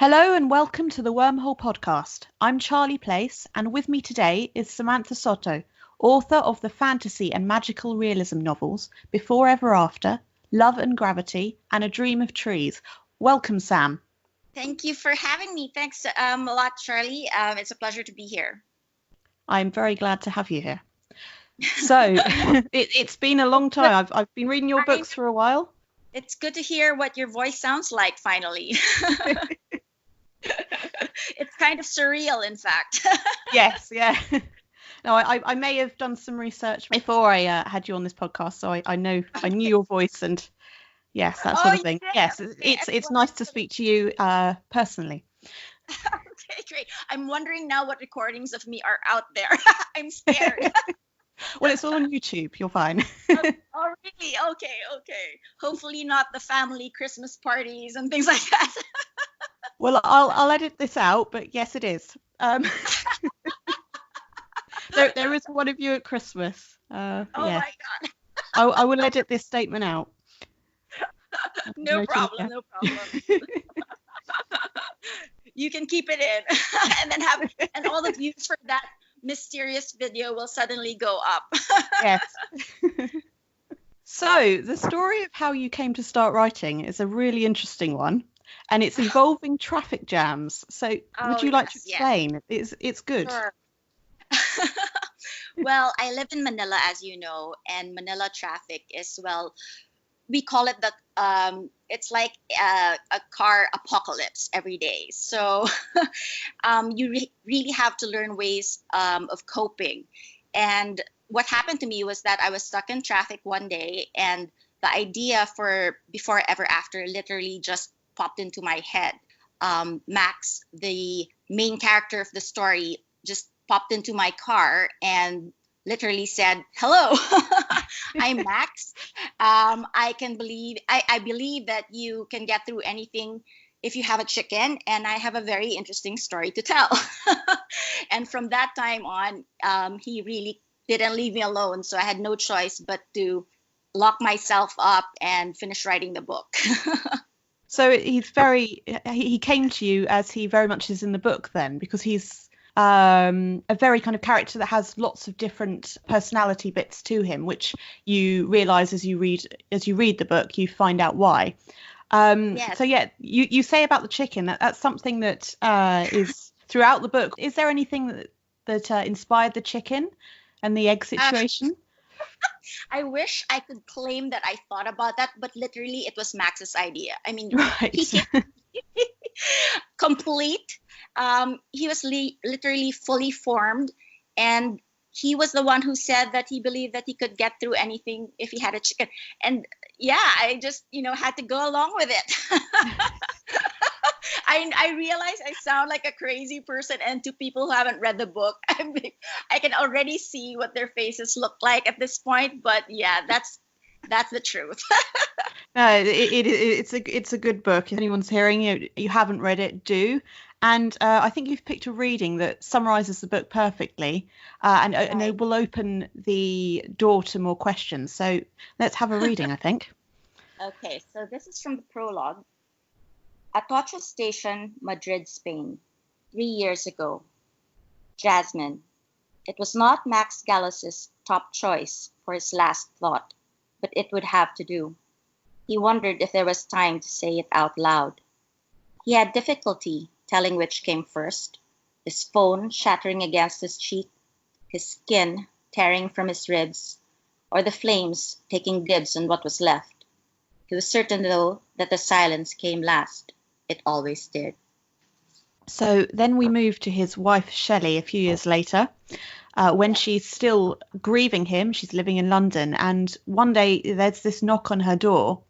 Hello and welcome to the Wormhole Podcast. I'm Charlie Place, and with me today is Samantha Sotto, author of the fantasy and magical realism novels Before Ever After, Love and Gravity, and A Dream of Trees. Welcome, Sam. Thank you for having me. Thanks a lot, Shelley. It's a pleasure to be here. I'm very glad to have you here. So, it's been a long time. I've been reading your books for a while. It's good to hear what your voice sounds like, finally. It's kind of surreal, in fact. Yes, yeah. No, I may have done some research before I had you on this podcast, so I knew your voice and yes, that sort of thing. Yes, it's nice to speak to you personally. Okay, great. I'm wondering now what recordings of me are out there. I'm scared. Well, it's all on YouTube. You're fine. Oh, really? Okay. Hopefully not the family Christmas parties and things like that. Well, I'll edit this out, but yes, it is. There is one of you at Christmas. Oh yeah. my God. I will edit this statement out. No problem. You can keep it in, and all the views for that mysterious video will suddenly go up. Yes. So the story of how you came to start writing is a really interesting one, and it's involving traffic jams. So would you like to explain? Yes. It's good. Sure. Well, I live in Manila, as you know, and Manila traffic is, we call it it's like a car apocalypse every day. So you really have to learn ways of coping. And what happened to me was that I was stuck in traffic one day, and the idea for Before Ever After literally just popped into my head. Max, the main character of the story, just popped into my car and literally said, "Hello, I'm Max. I believe that you can get through anything if you have a chicken, and I have a very interesting story to tell." And from that time on, he really didn't leave me alone. So I had no choice but to lock myself up and finish writing the book. So he came to you as he very much is in the book then, because he's a very kind of character that has lots of different personality bits to him, which you realise as you read the book, you find out why. Yes. So yeah, you say about the chicken that's something that is throughout the book. Is there anything that inspired the chicken and the egg situation? I wish I could claim that I thought about that, but literally it was Max's idea. I mean, right. He complete. He was literally fully formed, and he was the one who said that he believed that he could get through anything if he had a chicken. And yeah, I just, had to go along with it. I realize I sound like a crazy person, and to people who haven't read the book, I can already see what their faces look like at this point. But yeah, that's the truth. No, it's a good book. If anyone's hearing you haven't read it, do. And I think you've picked a reading that summarises the book perfectly, and it will open the door to more questions. So let's have a reading, I think. Okay, so this is from the prologue. Atocha Station, Madrid, Spain, 3 years ago. Jasmine. It was not Max Gallus's top choice for his last thought, but it would have to do. He wondered if there was time to say it out loud. He had difficulty telling which came first, his phone shattering against his cheek, his skin tearing from his ribs, or the flames taking dibs on what was left. He was certain, though, that the silence came last. It always did. So then we move to his wife, Shelley, a few years later, when she's still grieving him. She's living in London, and one day there's this knock on her door,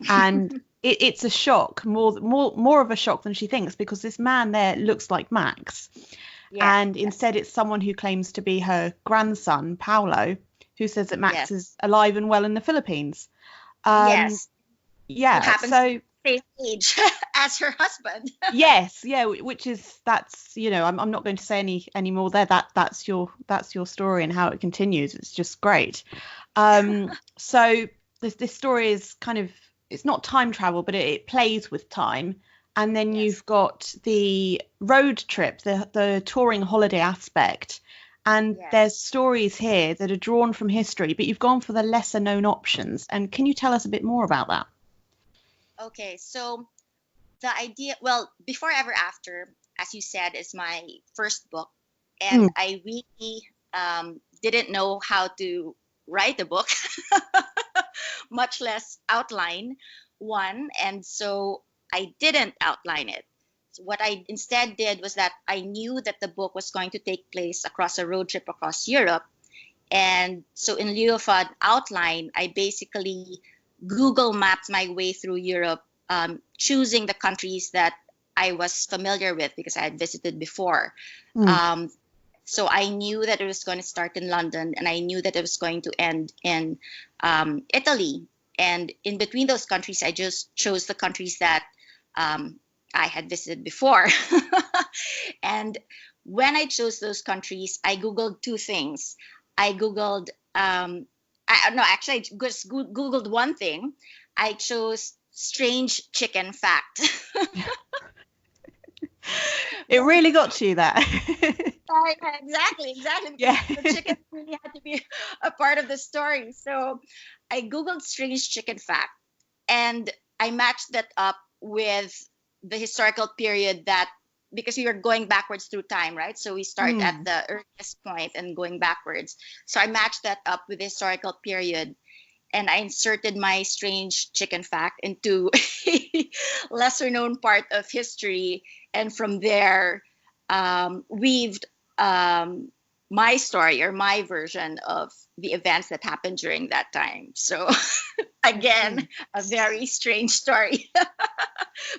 and it's a shock, more of a shock than she thinks, because this man there looks like Max. And instead it's someone who claims to be her grandson, Paolo, who says that Max is alive and well in the Philippines. Yes. Yeah. It happens so same age as her husband. Yes, yeah, that's I'm not going to say any more there. That's your story and how it continues. It's just great. So this story is kind of, it's not time travel, but it plays with time. And then Yes. you've got the road trip, the touring holiday aspect. And Yes. there's stories here that are drawn from history, but you've gone for the lesser known options. And can you tell us a bit more about that? Okay, so the idea, well, Before Ever After, as you said, is my first book. And I really didn't know how to write a book, much less outline one. And so I didn't outline it. So what I instead did was that I knew that the book was going to take place across a road trip across Europe. And so in lieu of an outline, I basically Google mapped my way through Europe, choosing the countries that I was familiar with because I had visited before. So I knew that it was going to start in London, and I knew that it was going to end in Italy. And in between those countries, I just chose the countries that I had visited before. And when I chose those countries, I Googled two things. I Googled, I just Googled one thing. I chose strange chicken fact. It really got to you, that. Exactly. Yeah. The chicken really had to be a part of the story. So I Googled strange chicken fact, and I matched that up with the historical period because we were going backwards through time, right? So we start at the earliest point and going backwards. So I matched that up with the historical period, and I inserted my strange chicken fact into a lesser known part of history. And from there, weaved my story or my version of the events that happened during that time. So again, a very strange story.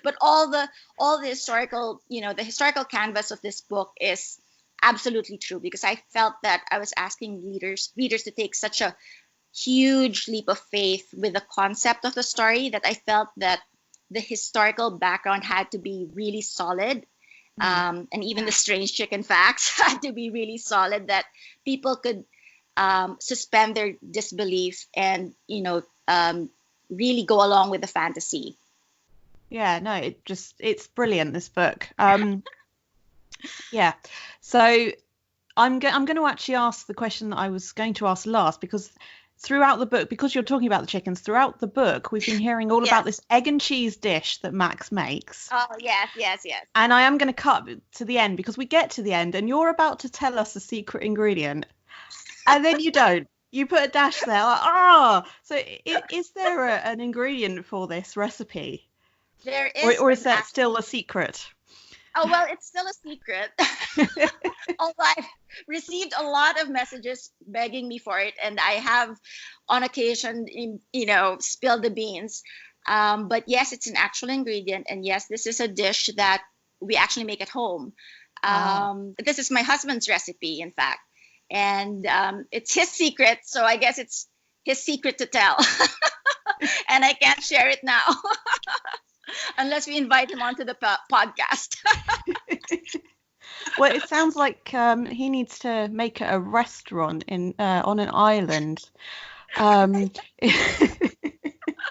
But all the historical, the historical canvas of this book is absolutely true, because I felt that I was asking readers to take such a huge leap of faith with the concept of the story, that I felt that the historical background had to be really solid. And even the strange chicken facts had to be really solid, that people could suspend their disbelief and, really go along with the fantasy. Yeah, no, it's brilliant, this book. Yeah. So I'm going to actually ask the question that I was going to ask last, because throughout the book, because you're talking about the chickens, throughout the book, we've been hearing all about this egg and cheese dish that Max makes. Oh, yes. And I am going to cut to the end, because we get to the end and you're about to tell us a secret ingredient. And then you don't. You put a dash there. Like, So is there an ingredient for this recipe? There is. Or is that still a secret? Oh, well, it's still a secret. Although I've received a lot of messages begging me for it, and I have on occasion, spilled the beans. But yes, it's an actual ingredient, and yes, this is a dish that we actually make at home. This is my husband's recipe, in fact, and it's his secret, so I guess it's his secret to tell. And I can't share it now. Unless we invite him onto the podcast. Well, it sounds like he needs to make a restaurant on an island. I'm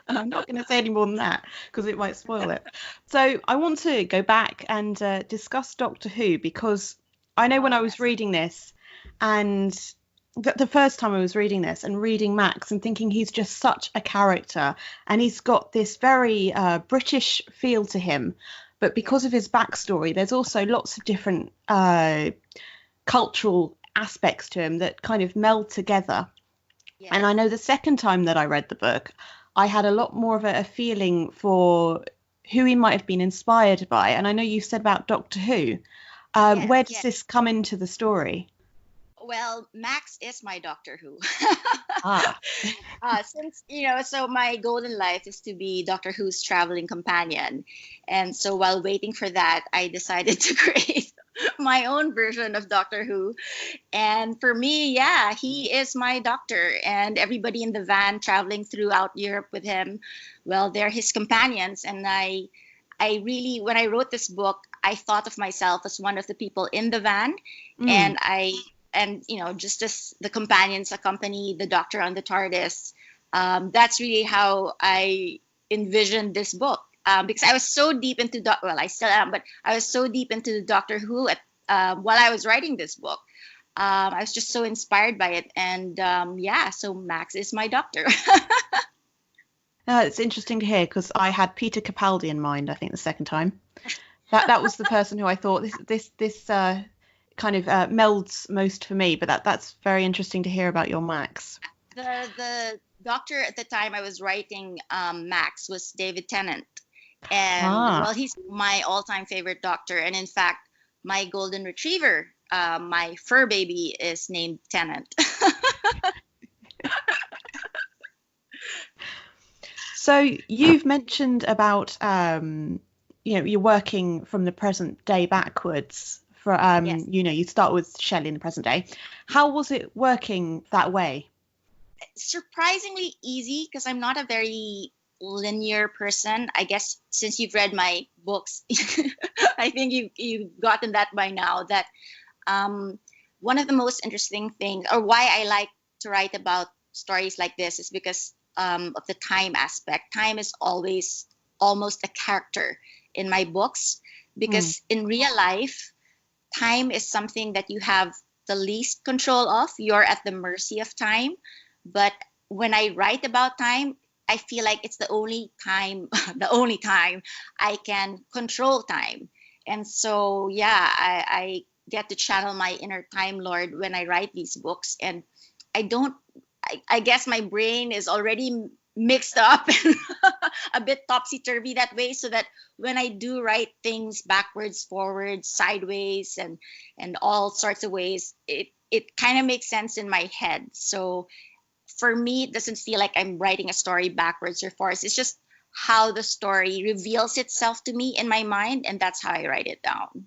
not going to say any more than that, because it might spoil it. So I want to go back and discuss Doctor Who, because I know when I was reading this, and the first time I was reading this and reading Max and thinking he's just such a character, and he's got this very British feel to him, but because of his backstory, there's also lots of different cultural aspects to him that kind of meld together. Yeah. And I know the second time that I read the book, I had a lot more of a feeling for who he might have been inspired by. And I know you said about Doctor Who. Where does this come into the story? Well, Max is my Doctor Who. Since, so my goal in life is to be Doctor Who's traveling companion. And so while waiting for that, I decided to create my own version of Doctor Who. And for me, he is my doctor, and everybody in the van traveling throughout Europe with him, well, they're his companions. And I really, when I wrote this book, I thought of myself as one of the people in the van. And just as the companions accompany the Doctor on the TARDIS, that's really how I envisioned this book. because I was so deep into well, I still am, but I was so deep into Doctor Who while I was writing this book. I was just so inspired by it, and so Max is my doctor. It's interesting to hear, because I had Peter Capaldi in mind, I think, the second time. That was the person who I thought this kind of melds most for me, but that's very interesting to hear about your Max. The doctor at the time I was writing Max was David Tennant, and well, he's my all-time favorite doctor, and in fact my golden retriever, my fur baby, is named Tennant. So you've mentioned about you're working from the present day backwards. For Yes. You start with Shelley in the present day. How was it working that way? Surprisingly easy, because I'm not a very linear person. I guess since you've read my books, I think you've gotten that by now, that one of the most interesting things, or why I like to write about stories like this, is because of the time aspect. Time is always almost a character in my books, because in real life, time is something that you have the least control of. You're at the mercy of time. But when I write about time, I feel like it's the only time I can control time. And so, I get to channel my inner Time Lord when I write these books. And I guess my brain is already mixed up and a bit topsy-turvy that way, so that when I do write things backwards, forwards, sideways, and all sorts of ways, it kind of makes sense in my head. So for me, it doesn't feel like I'm writing a story backwards or forwards. It's just how the story reveals itself to me in my mind, and that's how I write it down.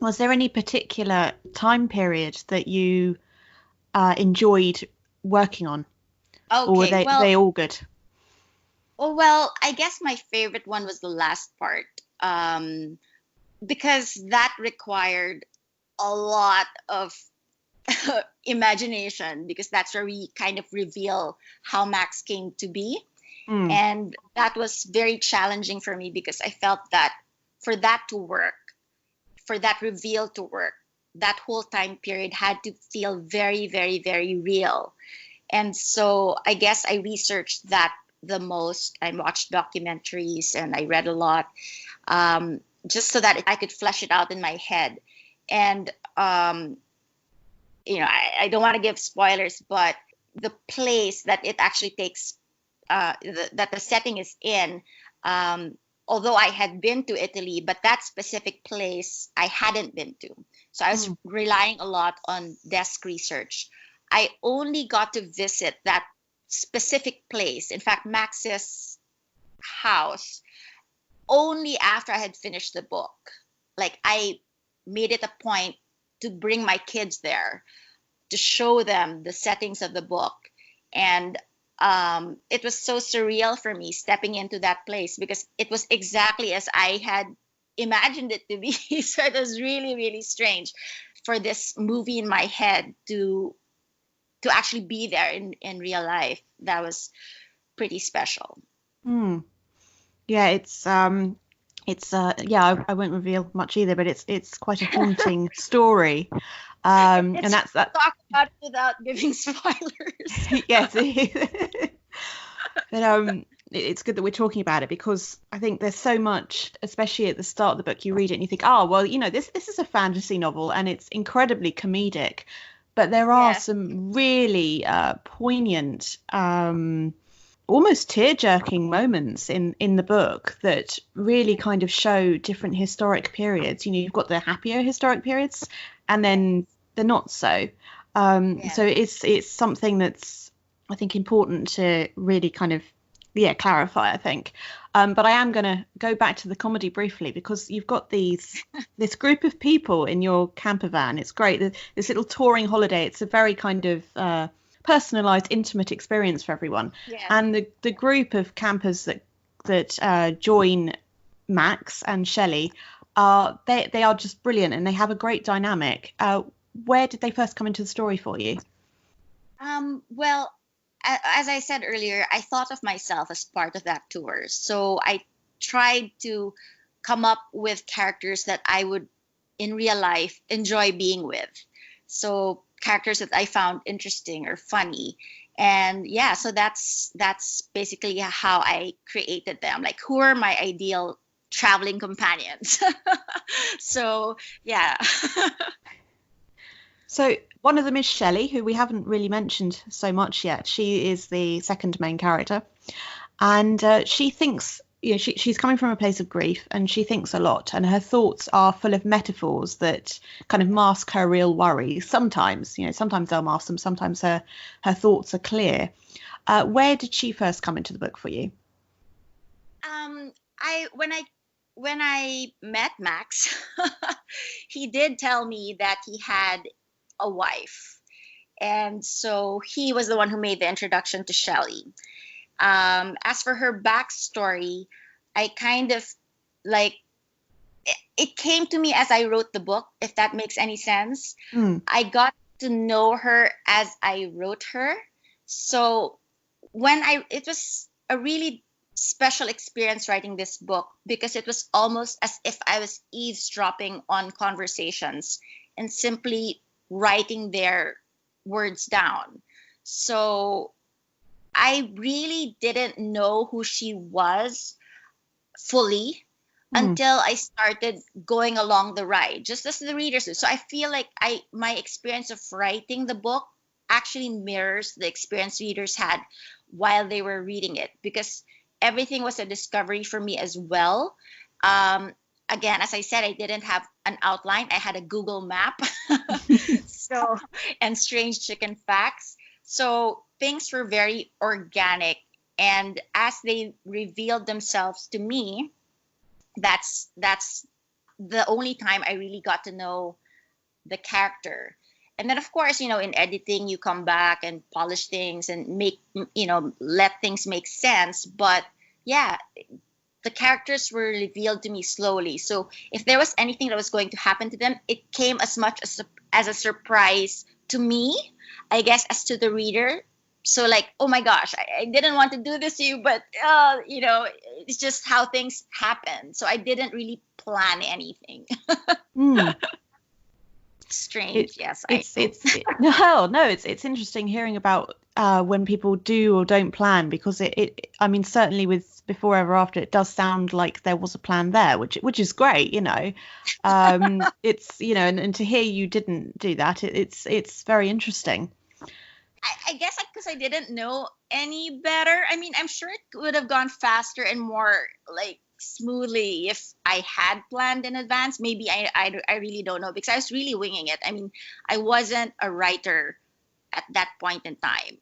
Was there any particular time period that you enjoyed working on? Okay, or were they all good? Oh, well, I guess my favorite one was the last part, because that required a lot of imagination, because that's where we kind of reveal how Max came to be. And that was very challenging for me, because I felt that for that to work, for that reveal to work, that whole time period had to feel very, very, very real. And so I guess I researched that the most. I watched documentaries and I read a lot, just so that I could flesh it out in my head. And, I don't want to give spoilers, but the place that it actually takes, that the setting is in, although I had been to Italy, but that specific place I hadn't been to. So I was relying a lot on desk research. I only got to visit that specific place, in fact, Max's house, only after I had finished the book. Like, I made it a point to bring my kids there, to show them the settings of the book. And it was so surreal for me stepping into that place, because it was exactly as I had imagined it to be. So it was really, really strange for this movie in my head to actually be there in real life. That was pretty special. Yeah, I won't reveal much either, but it's quite a haunting story. And that's that. Talk about it without giving spoilers. Yes. But it's good that we're talking about it, because I think there's so much, especially at the start of the book, you read it and you think, oh, well, this is a fantasy novel and it's incredibly comedic. But there are some really poignant, almost tear-jerking moments in the book that really kind of show different historic periods. You've got the happier historic periods, and then the not so. So it's something that's, I think, important to really kind of clarify, I think. But I am going to go back to the comedy briefly, because you've got this group of people in your camper van. It's great. This little touring holiday. It's a very kind of personalized, intimate experience for everyone. Yeah. And the group of campers that join Max and Shelley, they are just brilliant, and they have a great dynamic. Where did they first come into the story for you? Well, as I said earlier, I thought of myself as part of that tour. So I tried to come up with characters that I would, in real life, enjoy being with. So characters that I found interesting or funny. And yeah, so that's basically how I created them. Like, who are my ideal traveling companions? So yeah. So one of them is Shelley, who we haven't really mentioned so much yet. She is the second main character, and she thinks, she's coming from a place of grief, and she thinks a lot, and her thoughts are full of metaphors that kind of mask her real worries. Sometimes, sometimes they'll mask them. Sometimes her thoughts are clear. Where did she first come into the book for you? When I met Max, he did tell me that he had a wife, and so he was the one who made the introduction to Shelley. As for her backstory, I kind of it came to me as I wrote the book, if that makes any sense. I got to know her as I wrote her. So it was a really special experience writing this book, because it was almost as if I was eavesdropping on conversations and simply writing their words down. So I really didn't know who she was fully until I started going along the ride, just as the readers do. So I feel like my experience of writing the book actually mirrors the experience readers had while they were reading it, because everything was a discovery for me as well. Again, as I said, I didn't have an outline. I had a Google map. And strange chicken facts. So things were very organic. And as they revealed themselves to me, that's the only time I really got to know the character. And then, of course, in editing, you come back and polish things and let things make sense. But yeah, the characters were revealed to me slowly. So if there was anything that was going to happen to them, it came as much as a surprise to me, I guess, as to the reader. So like, oh my gosh, I didn't want to do this to you, but it's just how things happen. So I didn't really plan anything. Strange, yes. It's interesting hearing about when people do or don't plan, because I mean, certainly with Before, Ever, After, it does sound like there was a plan there, which is great, it's and to hear you didn't do that, it's very interesting. I guess because I didn't know any better. I mean, I'm sure it would have gone faster and more smoothly if I had planned in advance. Maybe I really don't know, because I was really winging it. I mean, I wasn't a writer at that point in time.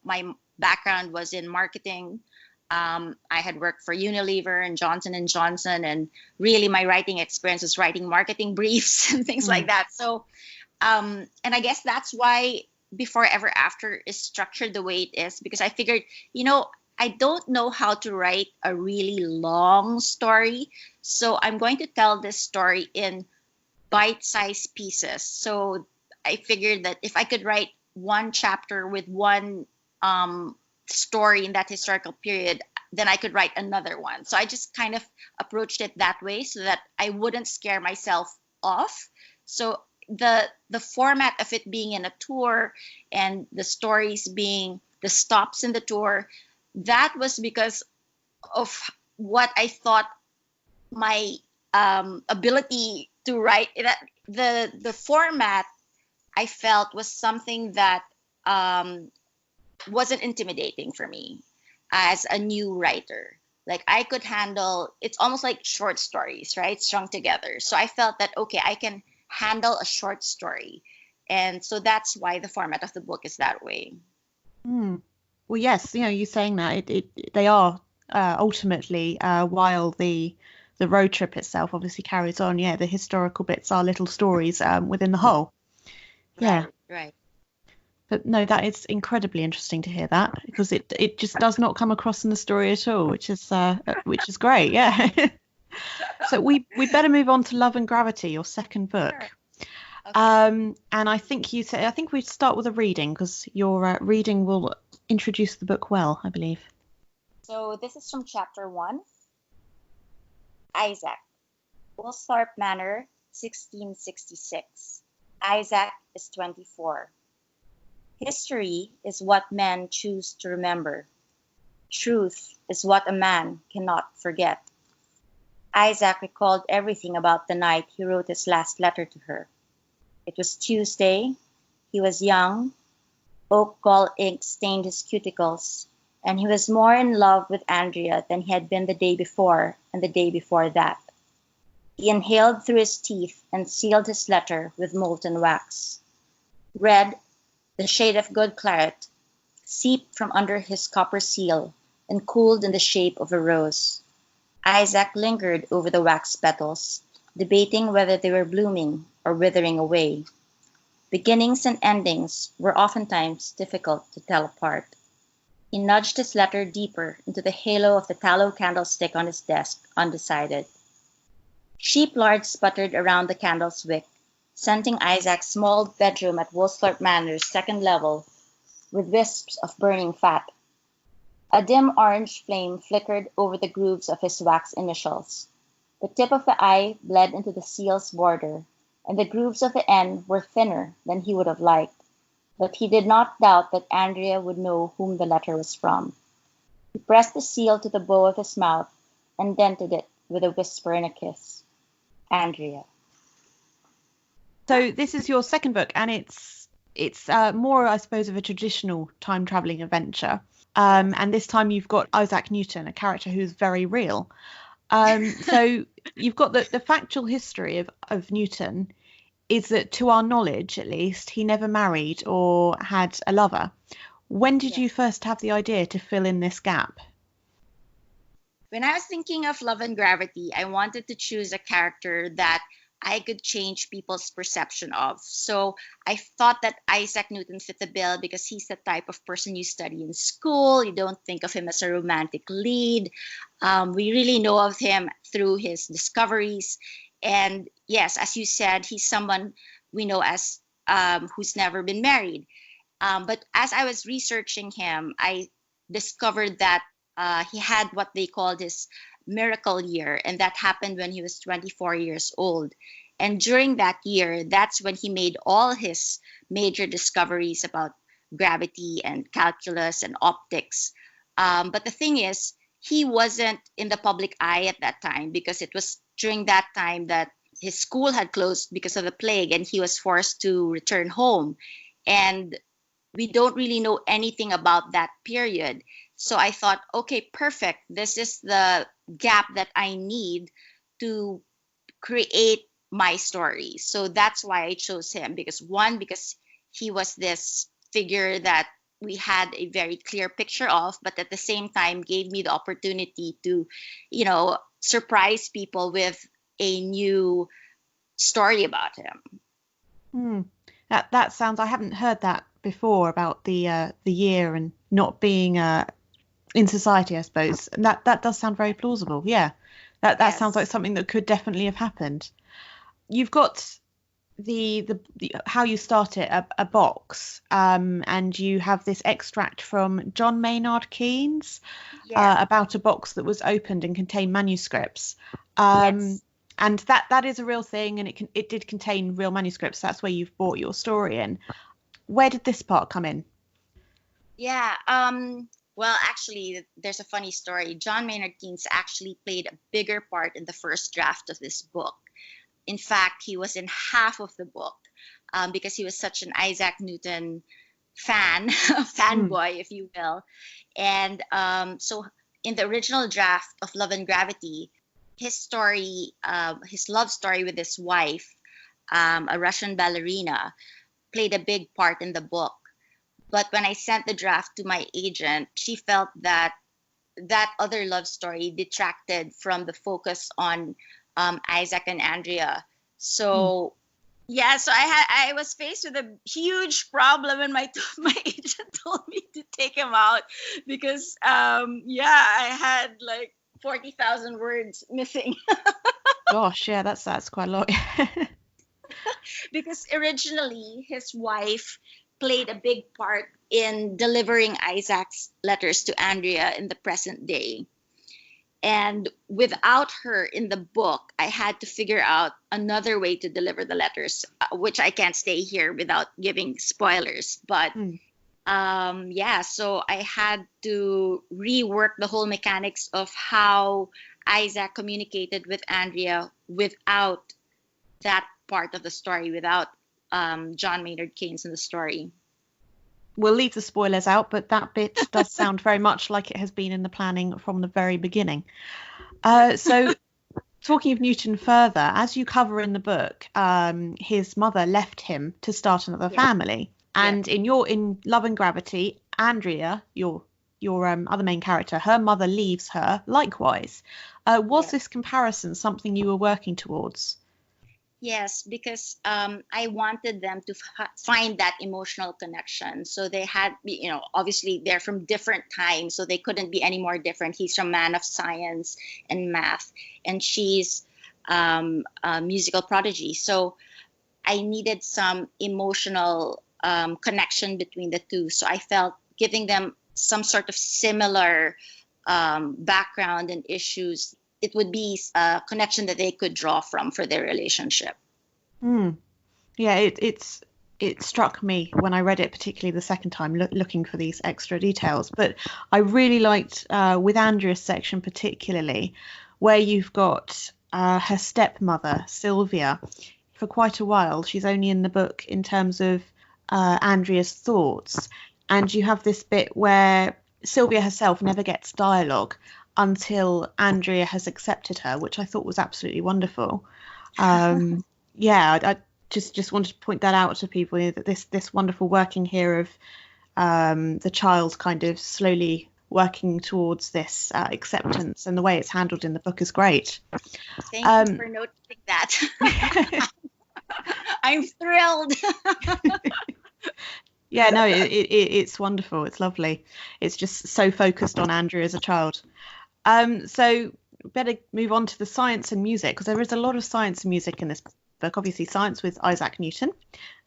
My background was in marketing. I had worked for Unilever and Johnson & Johnson, and really my writing experience was writing marketing briefs and things like that. So, and I guess that's why Before, Ever, After is structured the way it is, because I figured, I don't know how to write a really long story. So I'm going to tell this story in bite-sized pieces. So I figured that if I could write one chapter with one story in that historical period, then I could write another one. So I just kind of approached it that way so that I wouldn't scare myself off. So the format of it being in a tour and the stories being the stops in the tour, that was because of what I thought my ability to write. That the format I felt was something that wasn't intimidating for me as a new writer. Like, I could handle, it's almost like short stories, right, strung together. So I felt that, okay, I can handle a short story. And so that's why the format of the book is that way. Well, yes, you saying that they are ultimately, while the road trip itself obviously carries on, the historical bits are little stories within the whole. Right. But no, that is incredibly interesting to hear that, because it just does not come across in the story at all, which is great. Yeah. So we better move on to Love and Gravity, your second book. Sure. Okay. And I think we start with a reading, because your reading will introduced the book well, I believe. So this is from chapter 1. Issac, Woolsthorpe Manor, 1666. Issac is 24. History is what men choose to remember. Truth is what a man cannot forget. Issac recalled everything about the night he wrote his last letter to her. It was Tuesday. He was young. Oak gall ink stained his cuticles, and he was more in love with Andrea than he had been the day before and the day before that. He inhaled through his teeth and sealed his letter with molten wax. Red, the shade of good claret, seeped from under his copper seal and cooled in the shape of a rose. Issac lingered over the wax petals, debating whether they were blooming or withering away. Beginnings and endings were oftentimes difficult to tell apart. He nudged his letter deeper into the halo of the tallow candlestick on his desk, undecided. Sheep lard sputtered around the candle's wick, scenting Issac's small bedroom at Woolsthorpe Manor's second level with wisps of burning fat. A dim orange flame flickered over the grooves of his wax initials. The tip of the I bled into the seal's border, and the grooves of the N were thinner than he would have liked. But he did not doubt that Andrea would know whom the letter was from. He pressed the seal to the bow of his mouth and dented it with a whisper and a kiss. Andrea. So this is your second book, and it's more, I suppose, of a traditional time-traveling adventure. And this time you've got Issac Newton, a character who's very real. So you've got the factual history of Newton is that, to our knowledge at least, he never married or had a lover. When did you first have the idea to fill in this gap? When I was thinking of Love and Gravity, I wanted to choose a character that I could change people's perception of. So I thought that Issac Newton fit the bill because he's the type of person you study in school. You don't think of him as a romantic lead. We really know of him through his discoveries. And yes, as you said, he's someone we know as who's never been married. But as I was researching him, I discovered that he had what they called his miracle year, and that happened when he was 24 years old. And during that year, that's when he made all his major discoveries about gravity and calculus and optics. But the thing is, he wasn't in the public eye at that time because it was during that time that his school had closed because of the plague and he was forced to return home. And we don't really know anything about that period. So I thought, okay, perfect. This is the gap that I need to create my story. So that's why I chose him, because he was this figure that we had a very clear picture of, but at the same time gave me the opportunity to, surprise people with a new story about him. That sounds, I haven't heard that before about the year and not being in society, I suppose. And that does sound very plausible. Yeah, that Yes. sounds like something that could definitely have happened. You've got the how you start it, a box, and you have this extract from John Maynard Keynes about a box that was opened and contained manuscripts. Yes. And that is a real thing, and it did contain real manuscripts. That's where you've brought your story in. Where did this part come in? Yeah. Well, actually, there's a funny story. John Maynard Keynes actually played a bigger part in the first draft of this book. In fact, he was in half of the book because he was such an Issac Newton fanboy, if you will. And so in the original draft of Love and Gravity, his story, his love story with his wife, a Russian ballerina, played a big part in the book. But when I sent the draft to my agent, she felt that other love story detracted from the focus on Issac and Andrea. So so I was faced with a huge problem, and my agent told me to take him out because I had like 40,000 words missing. Gosh, yeah, that's quite a lot. Because originally his wife played a big part in delivering Isac's letters to Andrea in the present day. And without her in the book, I had to figure out another way to deliver the letters, which I can't stay here without giving spoilers. But so I had to rework the whole mechanics of how Isaac communicated with Andrea without that part of the story, without John Maynard Keynes in the story. We'll leave the spoilers out, but that bit does sound very much like it has been in the planning from the very beginning. So talking of Newton further, as you cover in the book, his mother left him to start another family. And in Love and Gravity, Andrea, your other main character, her mother leaves her likewise. Was this comparison something you were working towards? Yes, because I wanted them to find that emotional connection. So they had, obviously they're from different times, so they couldn't be any more different. He's from man of science and math, and she's a musical prodigy. So I needed some emotional connection between the two. So I felt giving them some sort of similar background and issues, it would be a connection that they could draw from for their relationship. Yeah, it struck me when I read it, particularly the second time, looking for these extra details. But I really liked with Andrea's section particularly, where you've got her stepmother, Sylvia. For quite a while, she's only in the book in terms of Andrea's thoughts. And you have this bit where Sylvia herself never gets dialogue until Andrea has accepted her, which I thought was absolutely wonderful. I just wanted to point that out to people, that this wonderful working here of the child kind of slowly working towards this acceptance, and the way it's handled in the book is great. Thank you for noticing that. I'm thrilled. Yeah, no, it's wonderful. It's lovely. It's just so focused on Andrea as a child. So better move on to the science and music, because there is a lot of science and music in this book. Obviously science with Issac Newton,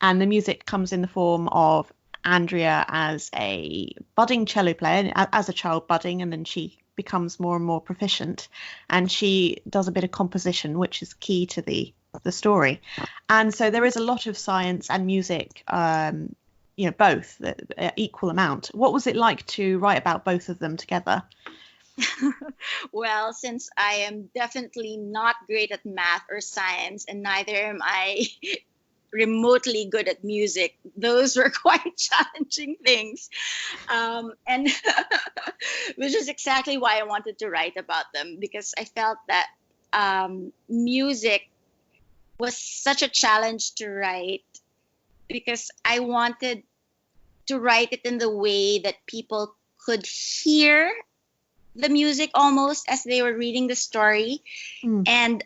and the music comes in the form of Andrea as a budding cello player, as a child budding, and then she becomes more and more proficient, and she does a bit of composition, which is key to the story. And so there is a lot of science and music, both equal amount. What was it like to write about both of them together? Well, since I am definitely not great at math or science, and neither am I remotely good at music, those were quite challenging things. And which is exactly why I wanted to write about them, because I felt that music was such a challenge to write, because I wanted to write it in the way that people could hear the music almost as they were reading the story. And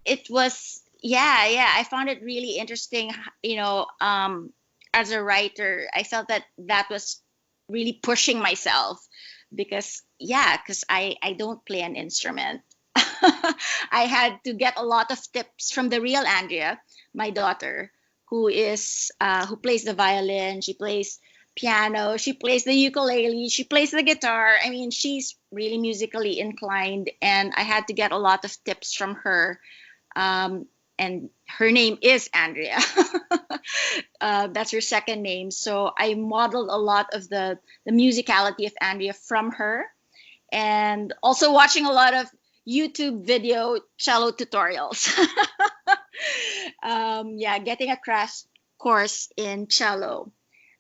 it was I found it really interesting. As a writer, I felt that was really pushing myself, because I don't play an instrument. I had to get a lot of tips from the real Andrea, my daughter, who plays the violin, she plays piano, she plays the ukulele, she plays the guitar. I mean, she's really musically inclined, and I had to get a lot of tips from her. And her name is Andrea. That's her second name. So I modeled a lot of the musicality of Andrea from her, and also watching a lot of YouTube video cello tutorials. Getting a crash course in cello.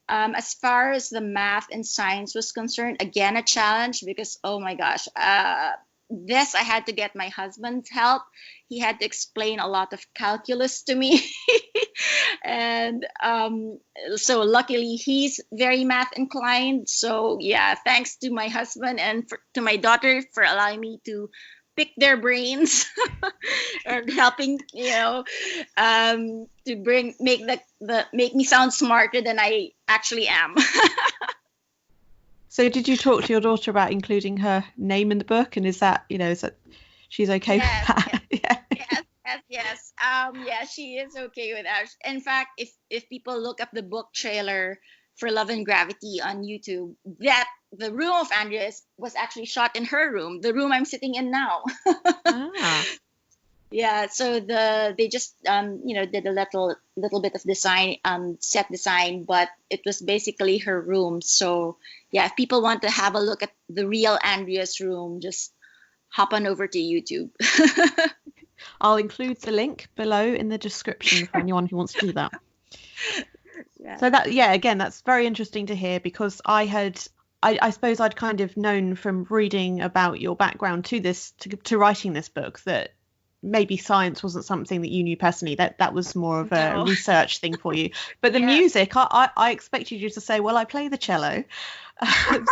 As far as the math and science was concerned, again, a challenge, because, oh my gosh, this I had to get my husband's help. He had to explain a lot of calculus to me. And so luckily he's very math inclined. So thanks to my husband and to my daughter for allowing me to pick their brains or helping, to make me sound smarter than I actually am. So did you talk to your daughter about including her name in the book? And is that she's okay with that? Yes. Yes, yes. Yeah, she is okay with that. In fact, if people look up the book trailer for Love and Gravity on YouTube, that the room of Andrea's was actually shot in her room, the room I'm sitting in now. Ah. Yeah, so they just did a little bit of design, set design, but it was basically her room. So yeah, if people want to have a look at the real Andrea's room, just hop on over to YouTube. I'll include the link below in the description for anyone who wants to do that. Yeah. So that, yeah, again, that's very interesting to hear, because I suppose I'd kind of known from reading about your background to this, to writing this book, that maybe science wasn't something that you knew personally, that was more of a research thing for you. But the music, I expected you to say, well, I play the cello.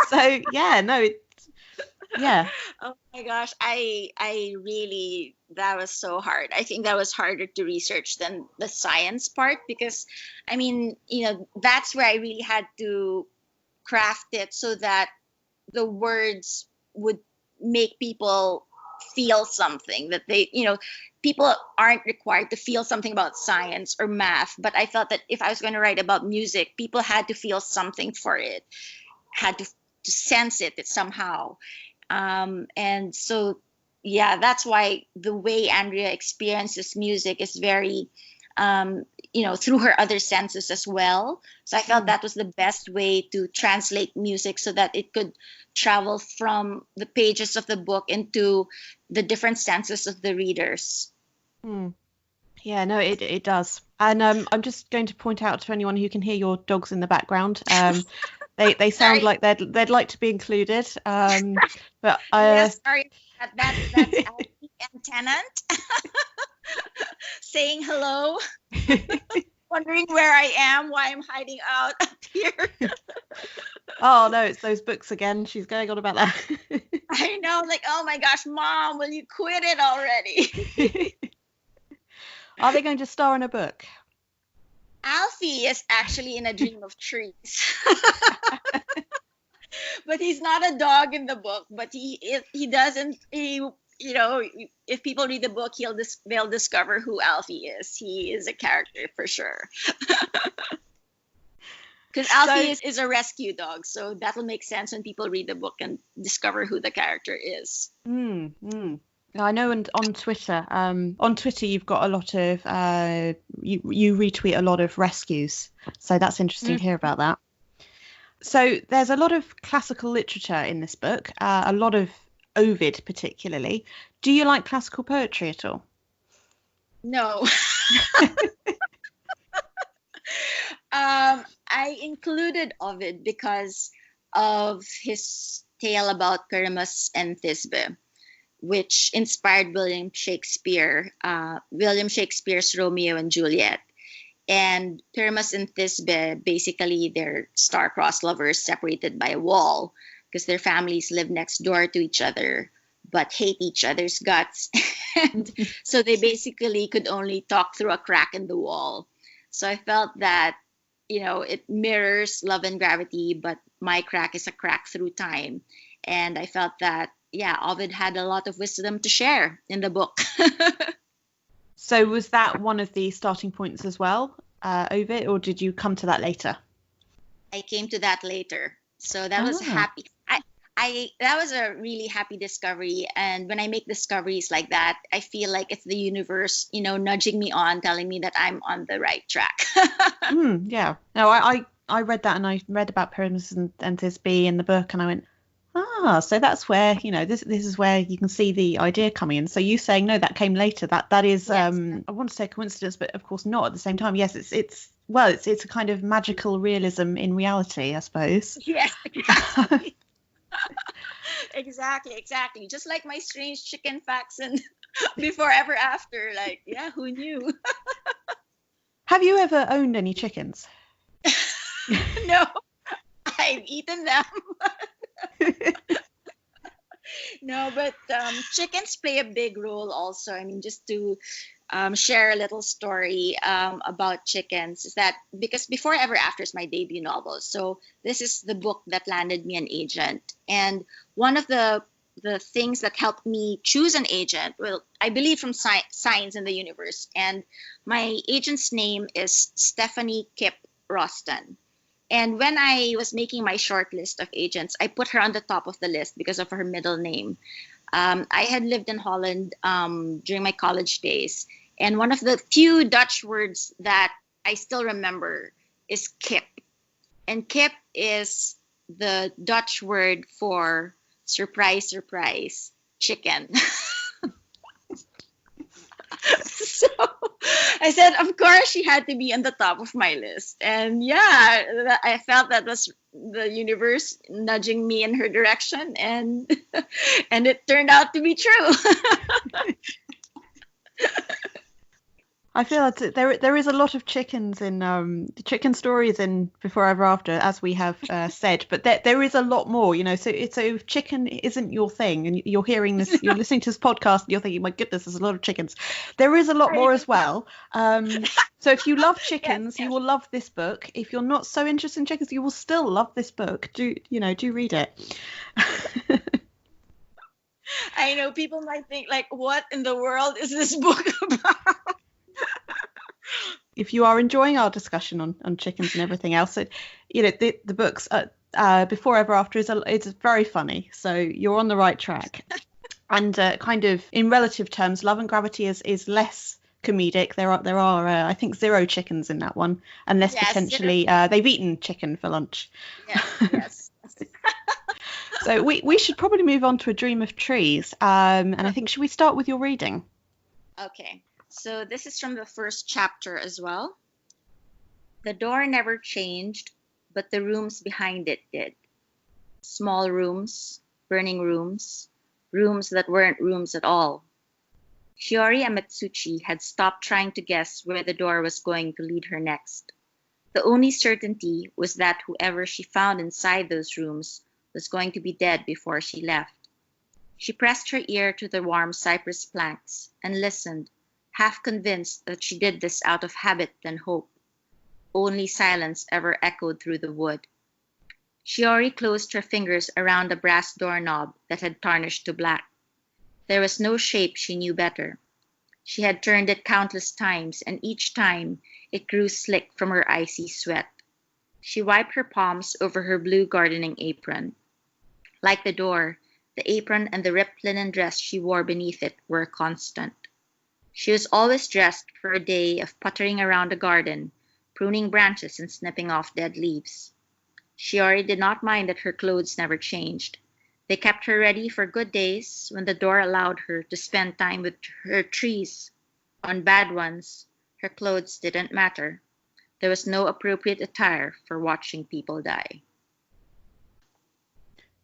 So yeah, no, yeah. Oh my gosh, I really, that was so hard. I think that was harder to research than the science part, because I mean, that's where I really had to craft it so that the words would make people feel something, that they, people aren't required to feel something about science or math, but I felt that if I was going to write about music, people had to feel something for it, had to sense it somehow. And so, yeah, that's why the way Andrea experiences music is very, through her other senses as well. So I felt that was the best way to translate music so that it could travel from the pages of the book into the different senses of the readers. Yeah, no, it does. And I'm just going to point out to anyone who can hear your dogs in the background. They sound like they'd like to be included. But yes, sorry, that's Alfie and Tennant saying hello, wondering where I am, why I'm hiding out up here. Oh no, it's those books again. She's going on about that. I know, like, oh my gosh, Mom, will you quit it already? Are they going to star in a book? Alfie is actually in A Dream of Trees. But he's not a dog in the book, but he doesn't, if people read the book, they'll discover who Alfie is. He is a character for sure. Because Alfie is a rescue dog, so that will make sense when people read the book and discover who the character is. I know, and on Twitter, you've got a lot of you retweet a lot of rescues, so that's interesting to hear about that. So there's a lot of classical literature in this book, a lot of Ovid particularly. Do you like classical poetry at all? No. I included Ovid because of his tale about Pyramus and Thisbe, which inspired William Shakespeare's Romeo and Juliet. And Pyramus and Thisbe, basically, they're star-crossed lovers separated by a wall because their families live next door to each other but hate each other's guts. And so they basically could only talk through a crack in the wall. So I felt that, it mirrors Love and Gravity, but my crack is a crack through time. And I felt that, Ovid had a lot of wisdom to share in the book. So was that one of the starting points as well, Ovid, or did you come to that later? I came to that later. So that was happy. That was a really happy discovery. And when I make discoveries like that, I feel like it's the universe, nudging me on, telling me that I'm on the right track. Yeah. No, I read that, and I read about Pyramus and Thisbe in the book, and I went, so that's where, this is where you can see the idea coming in. So you saying, no, that came later, that is, yes. I want to say coincidence, but of course not at the same time. Yes, it's a kind of magical realism in reality, I suppose. Yes, exactly. Exactly. Just like my strange chicken facts and Before Ever After. Like, yeah, who knew? Have you ever owned any chickens? No, I've eaten them. No, but chickens play a big role also. I mean, just to share a little story about chickens is that because Before Ever After is my debut novel. So this is the book that landed me an agent. And one of the the things that helped me choose an agent, well, I believe from signs in the universe. And my agent's name is Stephanie Kip Roston. And when I was making my short list of agents, I put her on the top of the list because of her middle name. I had lived in Holland during my college days. And one of the few Dutch words that I still remember is kip. And kip is the Dutch word for surprise, surprise, chicken. So I said, of course, she had to be on the top of my list. And yeah, I felt that was the universe nudging me in her direction. And and it turned out to be true. I feel that there is a lot of chickens in chicken stories in Before Ever After, as we have said, but there is a lot more, So if chicken isn't your thing, and you're hearing this, you're listening to this podcast, and you're thinking, my goodness, there's a lot of chickens. There is a lot more as well. So if you love chickens, you will love this book. If you're not so interested in chickens, you will still love this book. Do read it. I know people might think, like, what in the world is this book about? If you are enjoying our discussion on chickens and everything else, the books Before Ever After is very funny, so you're on the right track. And kind of in relative terms, Love and Gravity is less comedic. There are I think 0 chickens in that one, unless potentially they've eaten chicken for lunch. Yes. So we should probably move on to A Dream of Trees, and I think, should we start with your reading? Okay. So this is from the first chapter as well. The door never changed, but the rooms behind it did. Small rooms, burning rooms, rooms that weren't rooms at all. Shiori Amatsuchi had stopped trying to guess where the door was going to lead her next. The only certainty was that whoever she found inside those rooms was going to be dead before she left. She pressed her ear to the warm cypress planks and listened, half convinced that she did this out of habit than hope. Only silence ever echoed through the wood. Shiori closed her fingers around a brass doorknob that had tarnished to black. There was no shape she knew better. She had turned it countless times, and each time it grew slick from her icy sweat. She wiped her palms over her blue gardening apron. Like the door, the apron and the ripped linen dress she wore beneath it were constant. She was always dressed for a day of puttering around the garden, pruning branches and snipping off dead leaves. Shiori did not mind that her clothes never changed. They kept her ready for good days when the door allowed her to spend time with her trees. On bad ones, her clothes didn't matter. There was no appropriate attire for watching people die.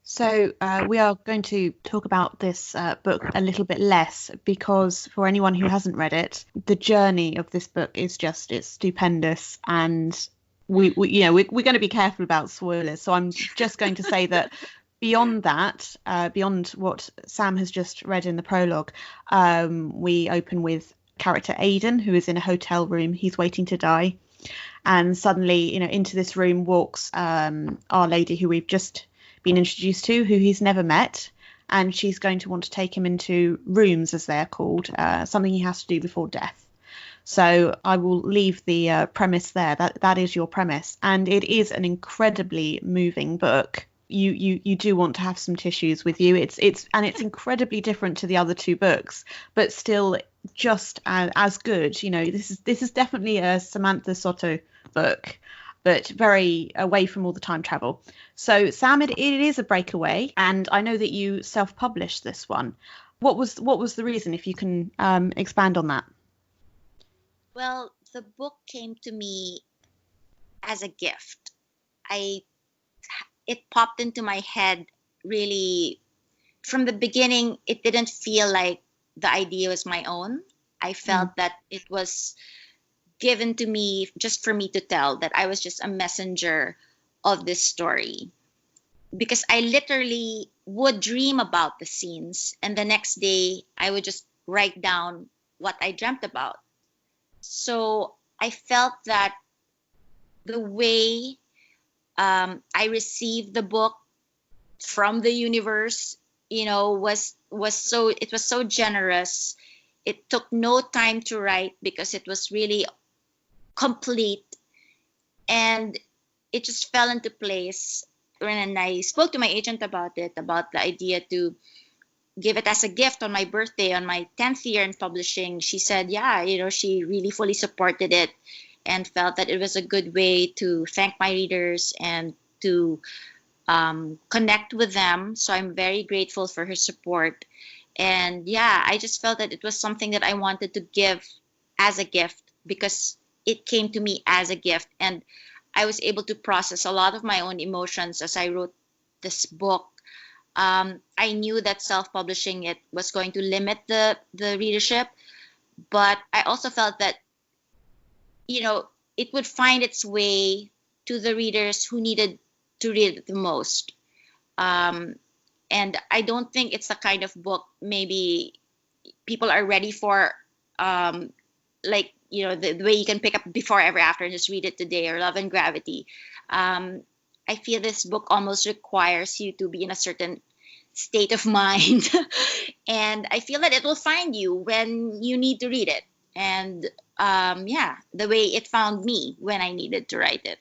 So we are going to talk about this book a little bit less, because for anyone who hasn't read it, the journey of this book is it's stupendous, and we're going to be careful about spoilers. So I'm just going to say that beyond that, beyond what Sam has just read in the prologue, we open with character Aidan, who is in a hotel room. He's waiting to die, and suddenly, into this room walks Our Lady, who we've just been introduced to, who he's never met, and she's going to want to take him into rooms, as they're called, something he has to do before death. So I will leave the premise there. That is your premise, and it is an incredibly moving book. You do want to have some tissues with you. It's incredibly different to the other 2 books, but still just as good. This is definitely a Samantha Sotto book, but very away from all the time travel. So, Sam, it is a breakaway, and I know that you self-published this one. What was the reason, if you can expand on that? Well, the book came to me as a gift. It popped into my head really from the beginning. It didn't feel like the idea was my own. I felt that it was given to me just for me to tell, that I was just a messenger of this story, because I literally would dream about the scenes, and the next day I would just write down what I dreamt about. So I felt that the way I received the book from the universe, was so generous. It took no time to write because it was really complete, and it just fell into place. When I spoke to my agent about it, about the idea to give it as a gift on my birthday, on my 10th year in publishing, she said, yeah, she really fully supported it and felt that it was a good way to thank my readers and to connect with them. So I'm very grateful for her support. And yeah, I just felt that it was something that I wanted to give as a gift because it came to me as a gift. And I was able to process a lot of my own emotions as I wrote this book. I knew that self-publishing it was going to limit the readership, but I also felt that, it would find its way to the readers who needed to read it the most. And I don't think it's the kind of book maybe people are ready for, like, the way you can pick up Before Ever After and just read it today, or Love and Gravity. I feel this book almost requires you to be in a certain state of mind. And I feel that it will find you when you need to read it. And the way it found me when I needed to write it.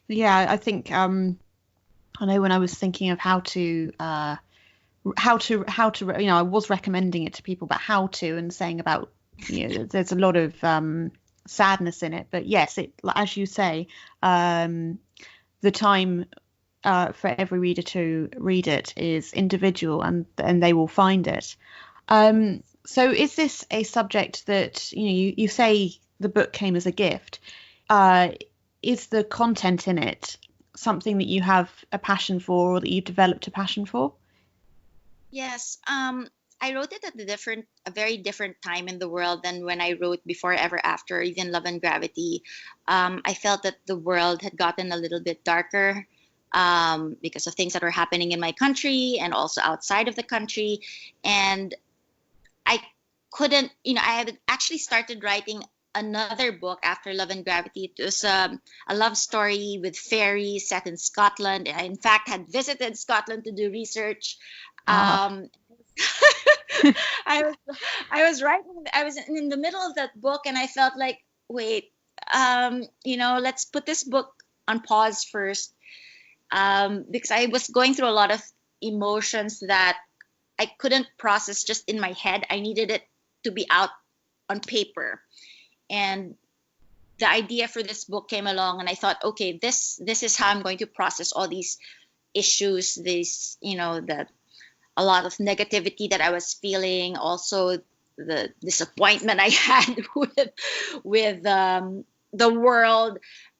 Yeah, I think I know when I was thinking of how to I was recommending it to people, but how to, and saying about, there's a lot of sadness in it, but yes, it, as you say, the time for every reader to read it is individual, and they will find it. So is this a subject that, you say the book came as a gift? Is the content in it something that you have a passion for, or that you've developed a passion for? Yes. I wrote it at a very different time in the world than when I wrote Before Ever After, even Love and Gravity. I felt that the world had gotten a little bit darker because of things that were happening in my country and also outside of the country. And I couldn't, I had actually started writing another book after Love and Gravity. It was a love story with fairies set in Scotland. I, in fact, had visited Scotland to do research. I was in the middle of that book, and I felt like, wait, let's put this book on pause first, because I was going through a lot of emotions that I couldn't process just in my head. I needed it to be out on paper. And the idea for this book came along, and I thought, okay, this is how I'm going to process all these issues, a lot of negativity that I was feeling, also the disappointment I had with the world,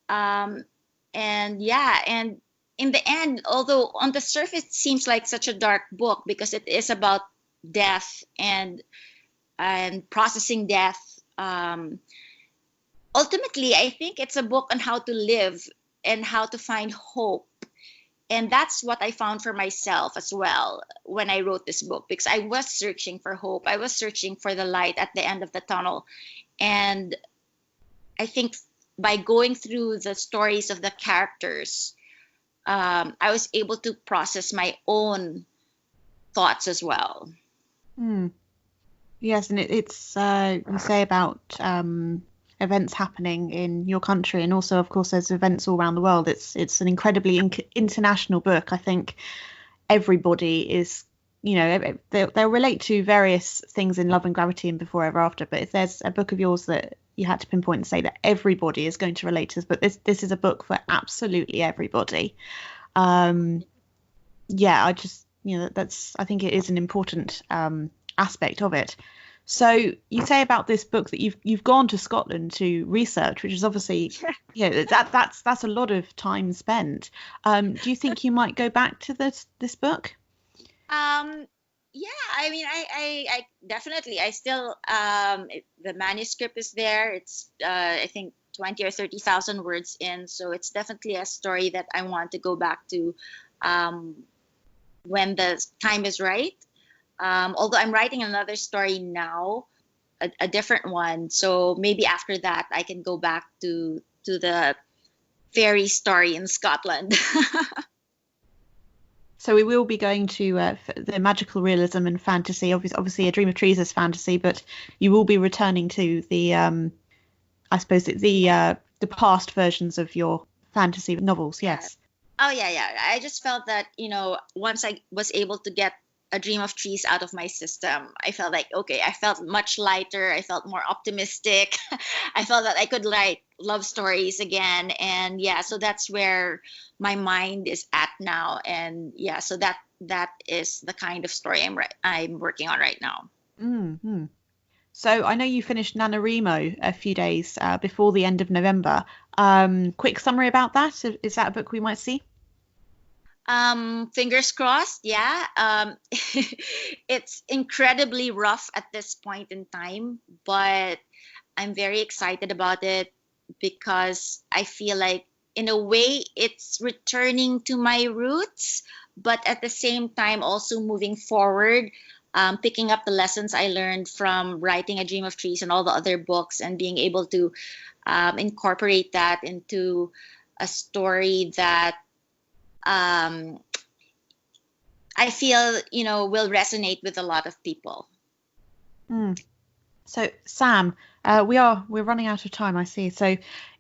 and in the end, although on the surface it seems like such a dark book because it is about death and processing death, ultimately I think it's a book on how to live and how to find hope. And that's what I found for myself as well when I wrote this book, because I was searching for hope. I was searching for the light at the end of the tunnel. And I think by going through the stories of the characters, I was able to process my own thoughts as well. Yes, and it's you say about events happening in your country, and also, of course, there's events all around the world. It's an incredibly international book. I think everybody is, they'll relate to various things in Love and Gravity and Before Ever After, but if there's a book of yours that you had to pinpoint and say that everybody is going to relate to this, but this is a book for absolutely everybody. I just, I think it is an important aspect of it. So you say about this book that you've gone to Scotland to research, which is obviously, that's a lot of time spent. Do you think you might go back to this book? I mean, I definitely, I still, the manuscript is there. It's, I think 20 or 30,000 words in. So it's definitely a story that I want to go back to when the time is right. Although I'm writing another story now, a different one. So maybe after that, I can go back to the fairy story in Scotland. So we will be going to the magical realism and fantasy. Obviously, A Dream of Trees is fantasy, but you will be returning to the, I suppose, the past versions of your fantasy novels. Yeah. Yes. Oh yeah. I just felt that, once I was able to get A Dream of Trees out of my system, I felt like, okay, I felt much lighter. I felt more optimistic. I felt that I could write love stories again. And yeah, so that's where my mind is at now. And yeah, so that is the kind of story I'm working on right now. Mm-hmm. So I know you finished NaNoWriMo a few days before the end of November. Quick summary about that. Is that a book we might see? Fingers crossed. Yeah. It's incredibly rough at this point in time, but I'm very excited about it because I feel like, in a way, it's returning to my roots, but at the same time also moving forward, picking up the lessons I learned from writing A Dream of Trees and all the other books, and being able to incorporate that into a story that I feel, will resonate with a lot of people. So Sam, we're running out of time, I see. So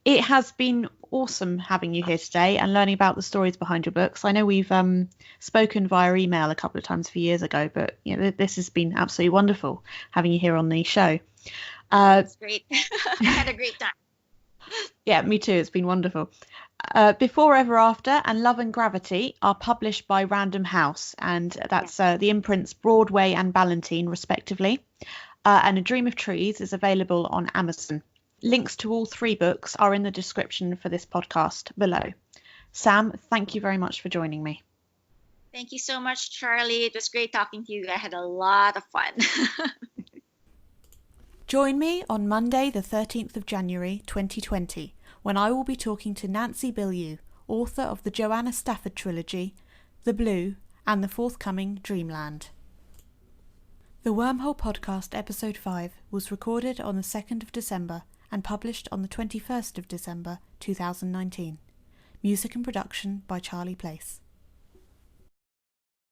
it has been awesome having you here today and learning about the stories behind your books. I know we've spoken via email a couple of times a few years ago, but this has been absolutely wonderful having you here on the show. It's great. I had a great time. Yeah, me too. It's been wonderful. Before, Ever After and Love and Gravity are published by Random House, and that's the imprints Broadway and Ballantine, respectively. And A Dream of Trees is available on Amazon. Links to all three books are in the description for this podcast below. Sam, thank you very much for joining me. Thank you so much, Charlie. It was great talking to you. I had a lot of fun. Join me on Monday, the 13th of January 2020, when I will be talking to Nancy Bilyeu, author of the Joanna Stafford trilogy, The Blue, and the forthcoming Dreamland. The Wormhole Podcast Episode 5 was recorded on the 2nd of December and published on the 21st of December 2019. Music and production by Charlie Place.